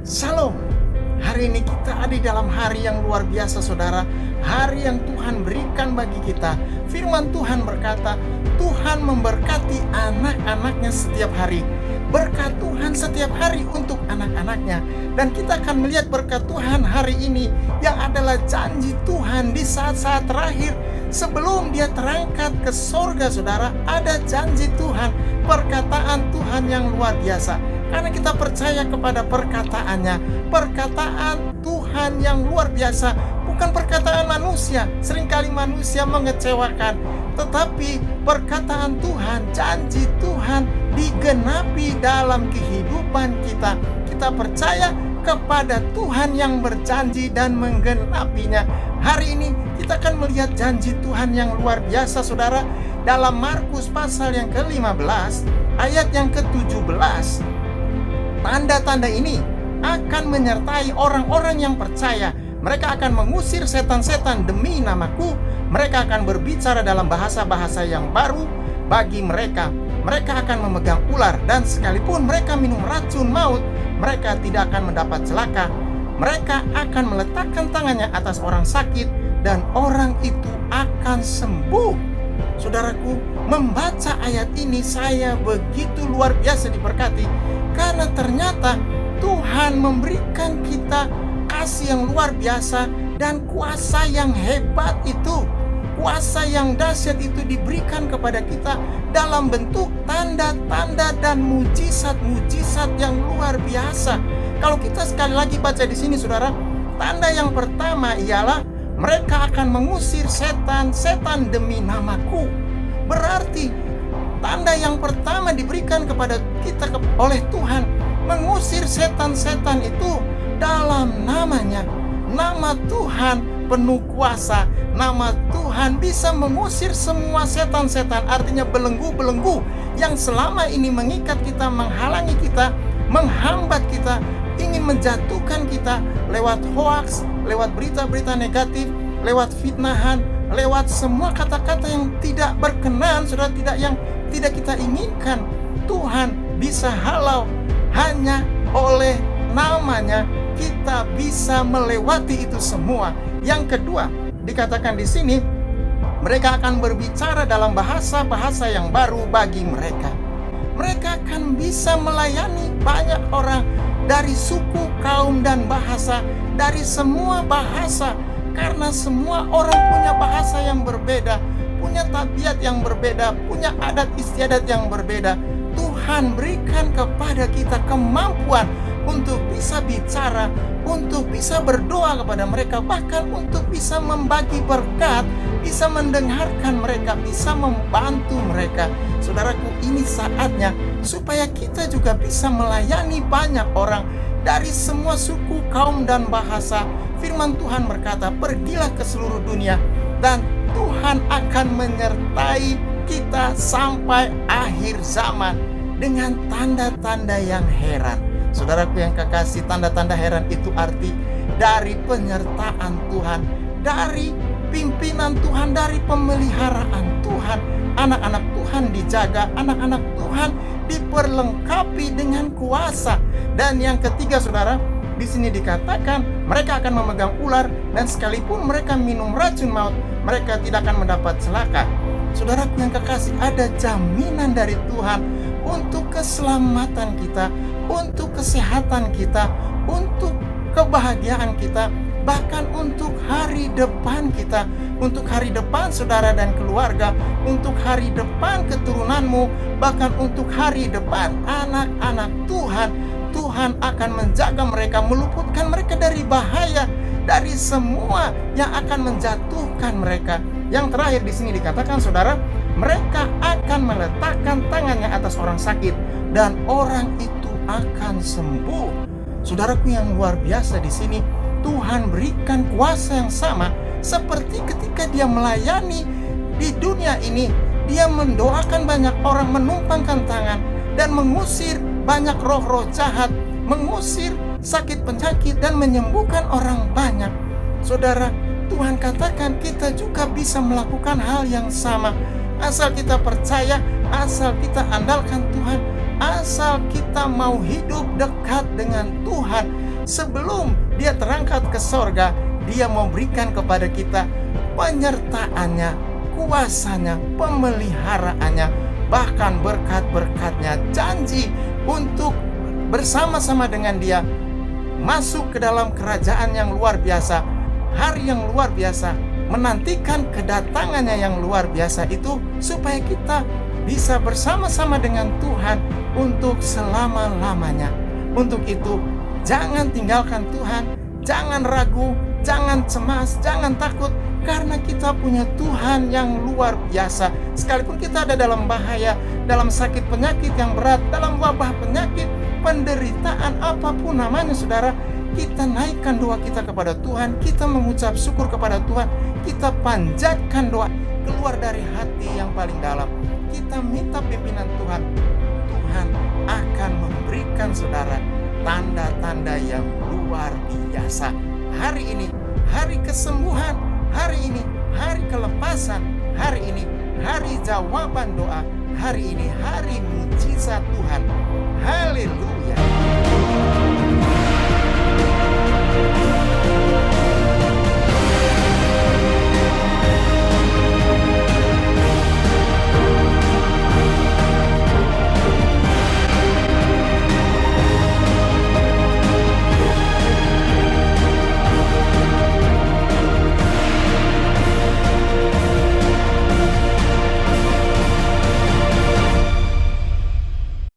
Shalom. Hari ini kita ada di dalam hari yang luar biasa, saudara. Hari yang Tuhan berikan bagi kita. Firman Tuhan berkata, Tuhan memberkati anak-anaknya setiap hari. Berkat Tuhan setiap hari untuk anak-anaknya. Dan kita akan melihat berkat Tuhan hari ini, yang adalah janji Tuhan di saat-saat terakhir sebelum dia terangkat ke sorga, saudara. Ada janji Tuhan, perkataan Tuhan yang luar biasa. Karena kita percaya kepada perkataannya. Perkataan Tuhan yang luar biasa, bukan perkataan manusia. Seringkali manusia mengecewakan, tetapi perkataan Tuhan, janji Tuhan digenapi dalam kehidupan kita. Kita percaya kepada Tuhan yang berjanji dan menggenapinya. Hari ini kita akan melihat janji Tuhan yang luar biasa, saudara. Dalam Markus pasal yang ke-15 ayat yang ke-17, tanda-tanda ini akan menyertai orang-orang yang percaya. Mereka akan mengusir setan-setan demi namaku. Mereka akan berbicara dalam bahasa-bahasa yang baru bagi mereka. Mereka akan memegang ular, dan sekalipun mereka minum racun maut, mereka tidak akan mendapat celaka. Mereka akan meletakkan tangannya atas orang sakit, dan orang itu akan sembuh. Saudaraku, membaca ayat ini saya begitu luar biasa diberkati, karena ternyata Tuhan memberikan kita kasih yang luar biasa dan kuasa yang hebat itu. Kuasa yang dahsyat itu diberikan kepada kita dalam bentuk tanda-tanda dan mujizat-mujizat yang luar biasa. Kalau kita sekali lagi baca di sini, saudara, tanda yang pertama ialah mereka akan mengusir setan-setan demi namaku. Berarti tanda yang pertama diberikan kepada kita oleh Tuhan, mengusir setan-setan itu dalam namanya. Nama Tuhan penuh kuasa. Nama Tuhan bisa mengusir semua setan-setan. Artinya belenggu-belenggu yang selama ini mengikat kita, menghalangi kita, menghambat kita, ingin menjatuhkan kita lewat hoaks, lewat berita-berita negatif, lewat fitnahan, lewat semua kata-kata yang tidak berkenan, saudara, yang tidak kita inginkan. Tuhan bisa halau. Hanya oleh namanya kita bisa melewati itu semua. Yang kedua, dikatakan di sini, mereka akan berbicara dalam bahasa-bahasa yang baru bagi mereka. Mereka akan bisa melayani banyak orang dari suku, kaum, dan bahasa, dari semua bahasa. Karena semua orang punya bahasa yang berbeda, punya tabiat yang berbeda, punya adat istiadat yang berbeda. Tuhan berikan kepada kita kemampuan untuk bisa bicara, untuk bisa berdoa kepada mereka, bahkan untuk bisa membagi berkat, bisa mendengarkan mereka, bisa membantu mereka. Saudaraku, ini saatnya supaya kita juga bisa melayani banyak orang dari semua suku, kaum, dan bahasa. Firman Tuhan berkata, pergilah ke seluruh dunia, dan Tuhan akan menyertai kita sampai akhir zaman dengan tanda-tanda yang heran. Saudaraku yang kekasih, tanda-tanda heran itu arti dari penyertaan Tuhan, dari pimpinan Tuhan, dari pemeliharaan Tuhan. Anak-anak Tuhan dijaga, anak-anak Tuhan diperlengkapi dengan kuasa. Dan yang ketiga, saudara, di sini dikatakan mereka akan memegang ular, dan sekalipun mereka minum racun maut, mereka tidak akan mendapat celaka. Saudaraku yang kekasih, ada jaminan dari Tuhan untuk keselamatan kita, untuk kesehatan kita, untuk kebahagiaan kita, bahkan untuk hari depan kita, untuk hari depan saudara dan keluarga, untuk hari depan keturunanmu, bahkan untuk hari depan anak-anak Tuhan. Tuhan akan menjaga mereka, meluputkan mereka dari bahaya, dari semua yang akan menjatuhkan mereka. Yang terakhir di sini dikatakan, saudara, mereka akan meletakkan tangannya atas orang sakit, dan orang itu akan sembuh. Saudaraku yang luar biasa, di sini Tuhan berikan kuasa yang sama seperti ketika dia melayani di dunia ini. Dia mendoakan banyak orang, menumpangkan tangan, dan mengusir banyak roh-roh jahat, mengusir sakit penyakit, dan menyembuhkan orang banyak. Saudara, Tuhan katakan kita juga bisa melakukan hal yang sama. Asal kita percaya, asal kita andalkan Tuhan, Asal kita mau hidup dekat dengan Tuhan, sebelum Dia terangkat ke sorga, Dia memberikan kepada kita penyertaannya, kuasanya, pemeliharaannya, bahkan berkat-berkatnya, janji untuk bersama-sama dengan Dia masuk ke dalam kerajaan yang luar biasa, hari yang luar biasa, menantikan kedatangannya yang luar biasa itu, supaya kita bisa bersama-sama dengan Tuhan untuk selama-lamanya. Untuk itu, jangan tinggalkan Tuhan, jangan ragu, jangan cemas, jangan takut, karena kita punya Tuhan yang luar biasa. Sekalipun kita ada dalam bahaya, dalam sakit penyakit yang berat, dalam wabah penyakit, penderitaan apapun namanya saudara, kita naikkan doa kita kepada Tuhan, kita mengucap syukur kepada Tuhan, kita panjatkan doa keluar dari hati yang paling dalam. Kita minta pimpinan Tuhan. Tuhan akan memberikan saudara tanda-tanda yang luar biasa. Hari ini hari kesembuhan, hari ini hari kelepasan, hari ini hari jawaban doa, hari ini hari mujizat Tuhan. Haleluya.